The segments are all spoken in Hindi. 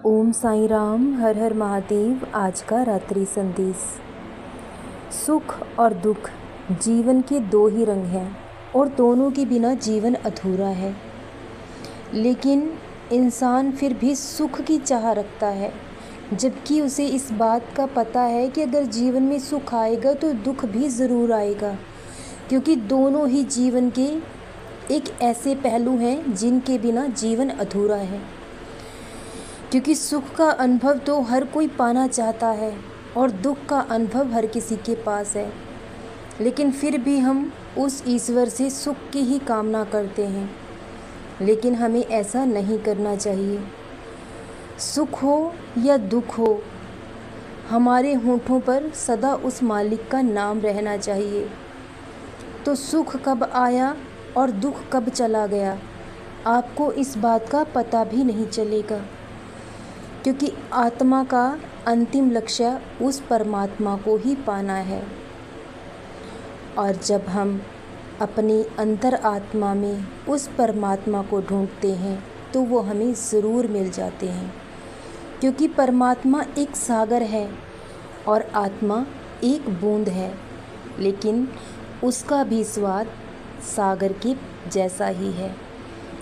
ओम साईं राम, हर हर महादेव। आज का रात्रि संदेश। सुख और दुख जीवन के दो ही रंग हैं और दोनों के बिना जीवन अधूरा है। लेकिन इंसान फिर भी सुख की चाह रखता है, जबकि उसे इस बात का पता है कि अगर जीवन में सुख आएगा तो दुख भी ज़रूर आएगा, क्योंकि दोनों ही जीवन के एक ऐसे पहलू हैं जिनके बिना जीवन अधूरा है। क्योंकि सुख का अनुभव तो हर कोई पाना चाहता है और दुख का अनुभव हर किसी के पास है, लेकिन फिर भी हम उस ईश्वर से सुख की ही कामना करते हैं। लेकिन हमें ऐसा नहीं करना चाहिए। सुख हो या दुख हो, हमारे होठों पर सदा उस मालिक का नाम रहना चाहिए। तो सुख कब आया और दुख कब चला गया, आपको इस बात का पता भी नहीं चलेगा, क्योंकि आत्मा का अंतिम लक्ष्य उस परमात्मा को ही पाना है। और जब हम अपनी अंतर आत्मा में उस परमात्मा को ढूंढते हैं तो वो हमें ज़रूर मिल जाते हैं, क्योंकि परमात्मा एक सागर है और आत्मा एक बूंद है, लेकिन उसका भी स्वाद सागर के जैसा ही है।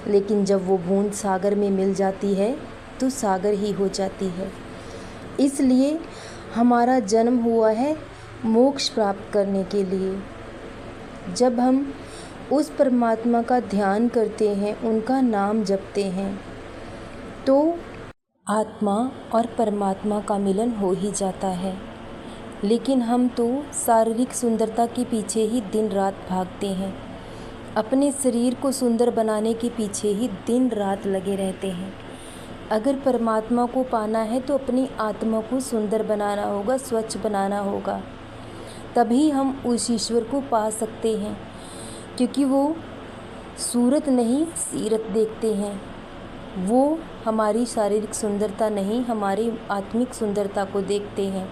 लेकिन जब वो बूंद सागर में मिल जाती है तो सागर ही हो जाती है। इसलिए हमारा जन्म हुआ है मोक्ष प्राप्त करने के लिए। जब हम उस परमात्मा का ध्यान करते हैं, उनका नाम जपते हैं, तो आत्मा और परमात्मा का मिलन हो ही जाता है। लेकिन हम तो शारीरिक सुंदरता के पीछे ही दिन रात भागते हैं, अपने शरीर को सुंदर बनाने के पीछे ही दिन रात लगे रहते हैं। अगर परमात्मा को पाना है तो अपनी आत्मा को सुंदर बनाना होगा, स्वच्छ बनाना होगा, तभी हम उस ईश्वर को पा सकते हैं। क्योंकि वो सूरत नहीं सीरत देखते हैं, वो हमारी शारीरिक सुंदरता नहीं, हमारी आत्मिक सुंदरता को देखते हैं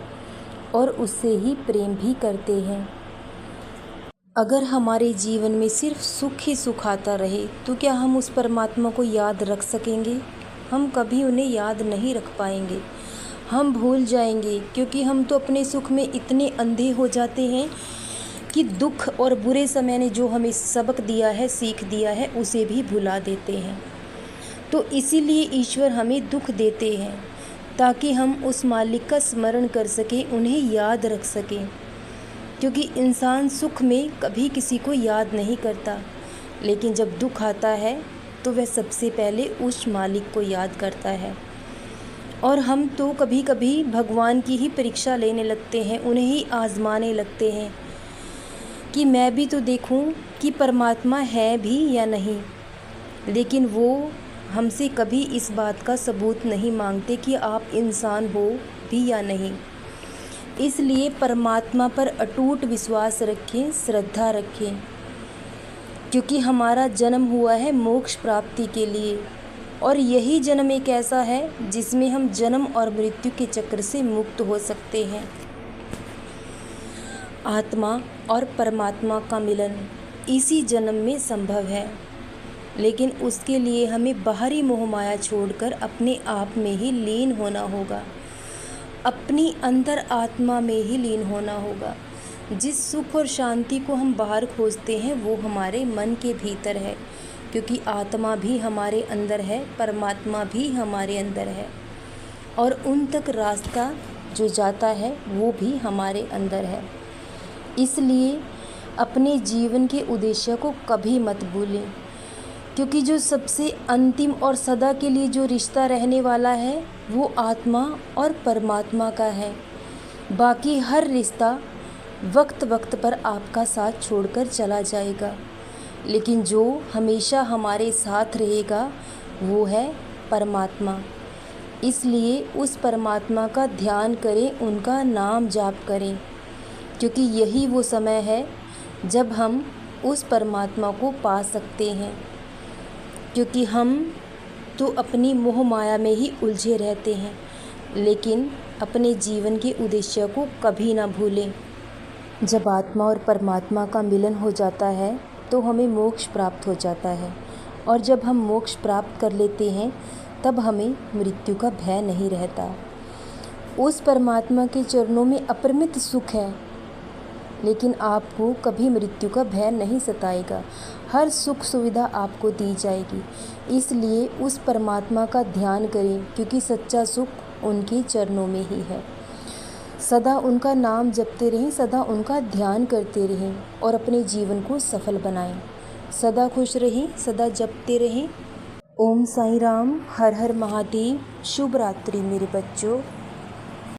और उससे ही प्रेम भी करते हैं। अगर हमारे जीवन में सिर्फ सुख ही सुख आता रहे तो क्या हम उस परमात्मा को याद रख सकेंगे? हम कभी उन्हें याद नहीं रख पाएंगे, हम भूल जाएंगे, क्योंकि हम तो अपने सुख में इतने अंधे हो जाते हैं कि दुख और बुरे समय ने जो हमें सबक दिया है, सीख दिया है, उसे भी भुला देते हैं। तो इसीलिए ईश्वर हमें दुख देते हैं, ताकि हम उस मालिक का स्मरण कर सकें, उन्हें याद रख सकें। क्योंकि इंसान सुख में कभी किसी को याद नहीं करता, लेकिन जब दुख आता है तो वह सबसे पहले उस मालिक को याद करता है। और हम तो कभी कभी भगवान की ही परीक्षा लेने लगते हैं, उन्हें ही आजमाने लगते हैं कि मैं भी तो देखूं कि परमात्मा है भी या नहीं। लेकिन वो हमसे कभी इस बात का सबूत नहीं मांगते कि आप इंसान हो भी या नहीं। इसलिए परमात्मा पर अटूट विश्वास रखें, श्रद्धा रखें, क्योंकि हमारा जन्म हुआ है मोक्ष प्राप्ति के लिए। और यही जन्म एक ऐसा है जिसमें हम जन्म और मृत्यु के चक्र से मुक्त हो सकते हैं। आत्मा और परमात्मा का मिलन इसी जन्म में संभव है, लेकिन उसके लिए हमें बाहरी मोह माया छोड़कर अपने आप में ही लीन होना होगा, अपनी अंतर आत्मा में ही लीन होना होगा। जिस सुख और शांति को हम बाहर खोजते हैं वो हमारे मन के भीतर है, क्योंकि आत्मा भी हमारे अंदर है, परमात्मा भी हमारे अंदर है, और उन तक रास्ता जो जाता है वो भी हमारे अंदर है। इसलिए अपने जीवन के उद्देश्य को कभी मत भूलें, क्योंकि जो सबसे अंतिम और सदा के लिए जो रिश्ता रहने वाला है वो आत्मा और परमात्मा का है। बाकी हर रिश्ता वक्त वक्त पर आपका साथ छोड़कर चला जाएगा, लेकिन जो हमेशा हमारे साथ रहेगा वो है परमात्मा। इसलिए उस परमात्मा का ध्यान करें, उनका नाम जाप करें, क्योंकि यही वो समय है जब हम उस परमात्मा को पा सकते हैं। क्योंकि हम तो अपनी मोह माया में ही उलझे रहते हैं, लेकिन अपने जीवन के उद्देश्य को कभी ना भूलें। जब आत्मा और परमात्मा का मिलन हो जाता है तो हमें मोक्ष प्राप्त हो जाता है, और जब हम मोक्ष प्राप्त कर लेते हैं तब हमें मृत्यु का भय नहीं रहता। उस परमात्मा के चरणों में अपरिमित सुख है, लेकिन आपको कभी मृत्यु का भय नहीं सताएगा। हर सुख सुविधा आपको दी जाएगी। इसलिए उस परमात्मा का ध्यान करें, क्योंकि सच्चा सुख उनके चरणों में ही है। सदा उनका नाम जपते रहें, सदा उनका ध्यान करते रहें और अपने जीवन को सफल बनाएं। सदा खुश रहें, सदा जपते रहें। ओम साईं राम। हर हर महादेव। शुभ रात्रि मेरे बच्चों।